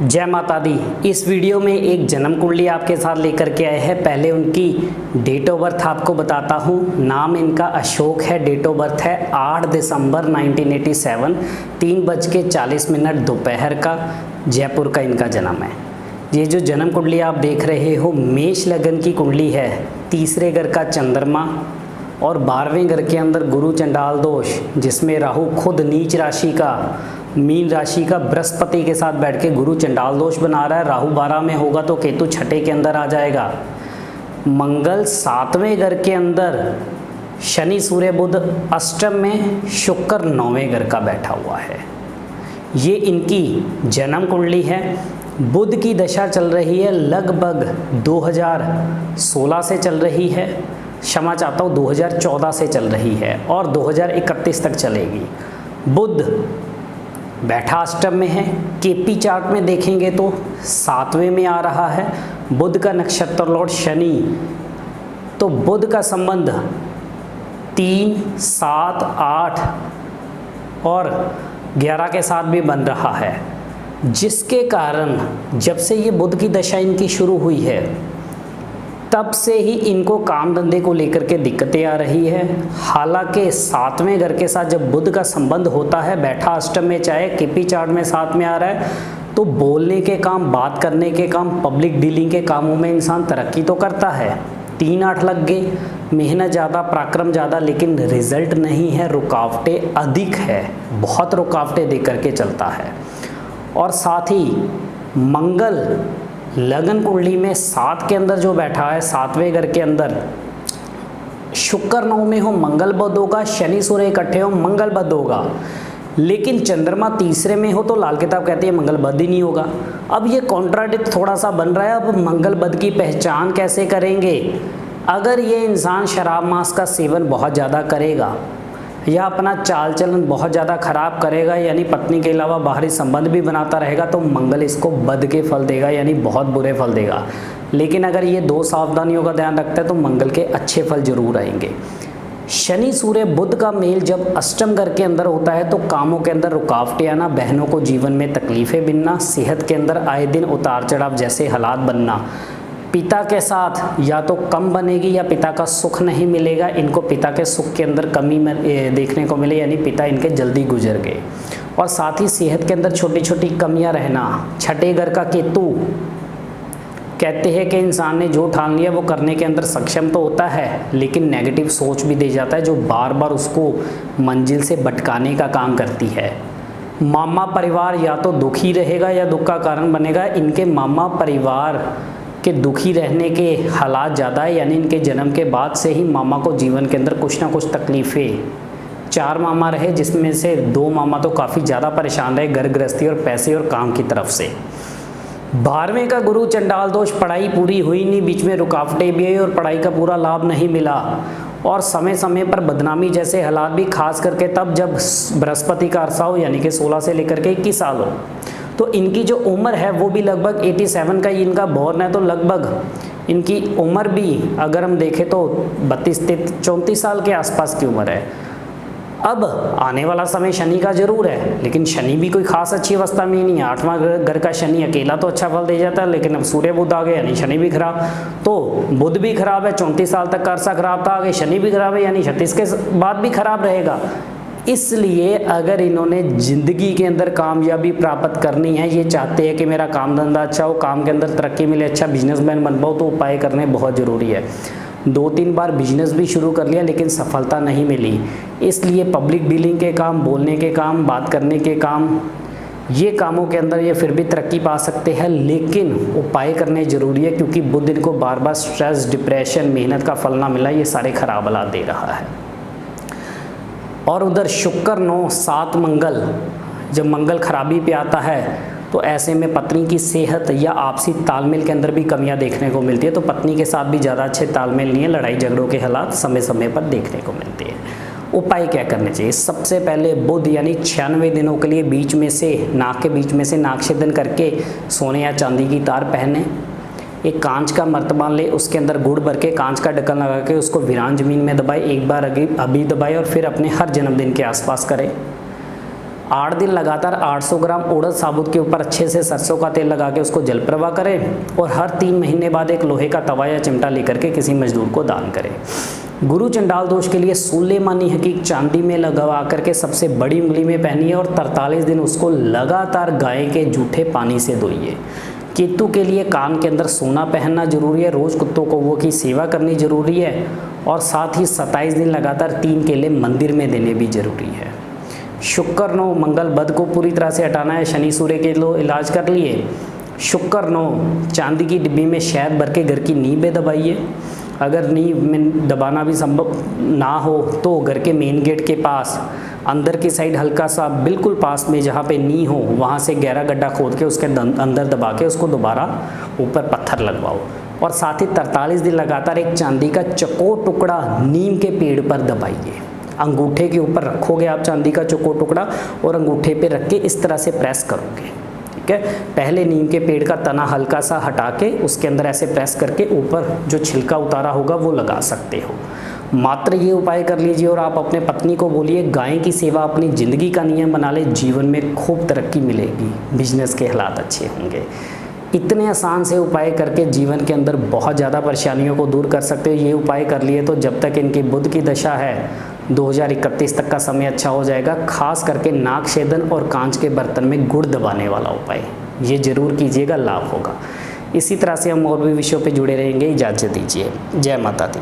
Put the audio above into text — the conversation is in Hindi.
जय माता दी। इस वीडियो में एक जन्म कुंडली आपके साथ लेकर के आए हैं। पहले उनकी डेट ऑफ बर्थ आपको बताता हूँ। नाम इनका अशोक है। डेट ऑफ बर्थ है 8 दिसंबर 1987, 3:40 दोपहर का। जयपुर का इनका जन्म है। ये जो जन्म कुंडली आप देख रहे हो मेष लगन की कुंडली है। तीसरे घर का चंद्रमा और 12वें घर के अंदर गुरु चंडाल दोष, जिसमें राहु खुद नीच राशि का, मीन राशि का बृहस्पति के साथ बैठ के गुरु चंडाल दोष बना रहा है। राहु 12 में होगा तो केतु छठे के अंदर आ जाएगा। मंगल 7वें घर के अंदर, शनि सूर्य बुध अष्टम में, शुक्र 9वें घर का बैठा हुआ है। ये इनकी जन्म कुंडली है। बुध की दशा चल रही है लगभग 2016 से चल रही है, क्षमा चाहता हूँ 2014 से चल रही है और 2031 तक चलेगी। बुध बैठा अष्टम में है। केपी चार्ट में देखेंगे तो 7वें में आ रहा है। बुध का नक्षत्र लॉर्ड शनि, तो बुध का संबंध 3, 7, 8 और 11 के साथ भी बन रहा है, जिसके कारण जब से ये बुध की दशा इनकी शुरू हुई है तब से ही इनको काम धंधे को लेकर के दिक्कतें आ रही है। हालांकि 7वें घर के साथ जब बुध का संबंध होता है, बैठा अष्टम में, चाहे केपी चार्ट में 7 में आ रहा है, तो बोलने के काम, बात करने के काम, पब्लिक डीलिंग के कामों में इंसान तरक्की तो करता है। 3-8 लग गए, मेहनत ज़्यादा, पराक्रम ज़्यादा, लेकिन रिजल्ट नहीं है, रुकावटें अधिक है, बहुत रुकावटें दे करके चलता है। और साथ ही मंगल लगन कुंडली में 7 के अंदर जो बैठा है, 7वें घर के अंदर, शुक्र 9 में हो मंगल बुध होगा, शनि सूर्य इकट्ठे हो मंगल बुध होगा, लेकिन चंद्रमा तीसरे में हो तो लाल किताब कहती है मंगल बुध ही नहीं होगा। अब ये कॉन्ट्राडिक्ट थोड़ा सा बन रहा है। अब मंगल बुध की पहचान कैसे करेंगे? अगर ये इंसान शराब मांस का सेवन बहुत ज़्यादा करेगा या अपना चाल चलन बहुत ज़्यादा खराब करेगा, यानी पत्नी के अलावा बाहरी संबंध भी बनाता रहेगा, तो मंगल इसको बद के फल देगा, यानी बहुत बुरे फल देगा। लेकिन अगर ये 2 सावधानियों का ध्यान रखता है तो मंगल के अच्छे फल जरूर आएंगे। शनि सूर्य बुध का मेल जब अष्टम घर के अंदर होता है तो कामों के अंदर रुकावटें आना, बहनों को जीवन में तकलीफें मिलना, सेहत के अंदर आए दिन उतार चढ़ाव जैसे हालात बनना, पिता के साथ या तो कम बनेगी या पिता का सुख नहीं मिलेगा, इनको पिता के सुख के अंदर कमी देखने को मिले, यानी पिता इनके जल्दी गुजर गए। और साथ ही सेहत के अंदर छोटी छोटी कमियां रहना। छठे घर का केतु कहते हैं कि इंसान ने जो ठान लिया वो करने के अंदर सक्षम तो होता है, लेकिन नेगेटिव सोच भी दे जाता है जो बार बार उसको मंजिल से भटकाने का काम करती है। मामा परिवार या तो दुखी रहेगा या दुख का कारण बनेगा। इनके मामा परिवार के दुखी रहने के हालात ज़्यादा है, यानी इनके जन्म के बाद से ही मामा को जीवन के अंदर कुछ ना कुछ तकलीफ़ें। 4 मामा रहे, जिसमें से 2 मामा तो काफ़ी ज़्यादा परेशान रहे घर गृहस्थी और पैसे और काम की तरफ से। 12वें का गुरु चंडाल दोष, पढ़ाई पूरी हुई नहीं, बीच में रुकावटें भी आई और पढ़ाई का पूरा लाभ नहीं मिला, और समय समय पर बदनामी जैसे हालात भी, खास करके तब जब बृहस्पति का अरसा हो, यानी कि 16 से लेकर के 21 साल हो। तो इनकी जो उम्र है वो भी लगभग 87 का इनका बॉर्न है, तो लगभग इनकी उम्र भी अगर हम देखें तो 32-34 साल के आसपास की उम्र है। अब आने वाला समय शनि का जरूर है, लेकिन शनि भी कोई खास अच्छी अवस्था में ही नहीं है। 8वां घर का शनि अकेला तो अच्छा फल दे जाता है, लेकिन अब सूर्य बुध आ गए यानी शनि भी खराब, तो बुध भी खराब है, 34 साल तक का अरसा खराब था, आगे शनि भी खराब है, यानी 36 के बाद भी खराब रहेगा। इसलिए अगर इन्होंने ज़िंदगी के अंदर कामयाबी प्राप्त करनी है, ये चाहते हैं कि मेरा काम धंधा अच्छा हो, काम के अंदर तरक्की मिले, अच्छा बिजनेसमैन बन पाओ, तो उपाय करने बहुत ज़रूरी है। 2-3 बार बिजनेस भी शुरू कर लिया लेकिन सफलता नहीं मिली, इसलिए पब्लिक डीलिंग के काम, बोलने के काम, बात करने के काम, ये कामों के अंदर ये फिर भी तरक्की पा सकते हैं, लेकिन उपाय करने ज़रूरी है, क्योंकि बुध इनको बार बार स्ट्रेस, डिप्रेशन, मेहनत का फल ना मिला, ये सारे खराब हालात दे रहा है। और उधर शुक्र 9, 7 मंगल, जब मंगल खराबी पे आता है तो ऐसे में पत्नी की सेहत या आपसी तालमेल के अंदर भी कमियां देखने को मिलती है, तो पत्नी के साथ भी ज़्यादा अच्छे तालमेल नहीं है, लड़ाई झगड़ों के हालात समय समय पर देखने को मिलते हैं। उपाय क्या करने चाहिए? सबसे पहले बुध यानी 96 दिनों के लिए बीच में से, नाक के बीच में से नाक छेदन करके सोने या चांदी की तार पहने, एक कांच का मर्तबा ले, उसके अंदर गुड़ भर के कांच का ढक्कन लगा के उसको वीरान जमीन में दबाए, एक बार अभी दबाए और फिर अपने हर जन्मदिन के आसपास करें। 8 दिन लगातार 800 ग्राम उड़द साबुत के ऊपर अच्छे से सरसों का तेल लगा के उसको जल प्रवाह करें और हर 3 महीने बाद एक लोहे का तवा या चिमटा लेकर के किसी मजदूर को दान करें। गुरु चंडाल दोष के लिए सुलेमानी हकीक चांदी में लगवा करके सबसे बड़ी उंगली में पहनिए और 43 दिन उसको लगातार गाय के जूठे पानी से धोइए। केतु के लिए कान के अंदर सोना पहनना जरूरी है, रोज़ कुत्तों को वो की सेवा करनी जरूरी है और साथ ही 27 दिन लगातार 3 केले मंदिर में देने भी जरूरी है। शुक्र नो मंगल बद को पूरी तरह से हटाना है, शनि सूर्य के लो इलाज कर लिए। शुक्र नो चांदी की डिब्बी में शहद भर के घर की नींव में दबाइए। अगर नींव में दबाना भी संभव ना हो तो घर के मेन गेट के पास अंदर की साइड हल्का सा बिल्कुल पास में जहाँ पे नींव हो वहाँ से गहरा गड्ढा खोद के उसके अंदर दबा के उसको दोबारा ऊपर पत्थर लगवाओ और साथ ही 43 दिन लगातार एक चांदी का चौकोर टुकड़ा नीम के पेड़ पर दबाइए। अंगूठे के ऊपर रखोगे आप चांदी का चौकोर टुकड़ा और अंगूठे पे रख के इस तरह से प्रेस करोगे, ठीक है। पहले नीम के पेड़ का तना हल्का सा हटा के उसके अंदर ऐसे प्रेस करके ऊपर जो छिलका उतारा होगा वो लगा सकते हो। मात्र ये उपाय कर लीजिए और आप अपने पत्नी को बोलिए गाय की सेवा अपनी ज़िंदगी का नियम बना ले, जीवन में खूब तरक्की मिलेगी, बिजनेस के हालात अच्छे होंगे। इतने आसान से उपाय करके जीवन के अंदर बहुत ज़्यादा परेशानियों को दूर कर सकते हो। ये उपाय कर लिए तो जब तक इनकी बुध की दशा है 2031 तक का समय अच्छा हो जाएगा। खास करके नाक छेदन और कांच के बर्तन में गुड़ दबाने वाला उपाय ये जरूर कीजिएगा, लाभ होगा। इसी तरह से हम और भी विषयों पे जुड़े रहेंगे। इजाज़त दीजिए। जय माता दी।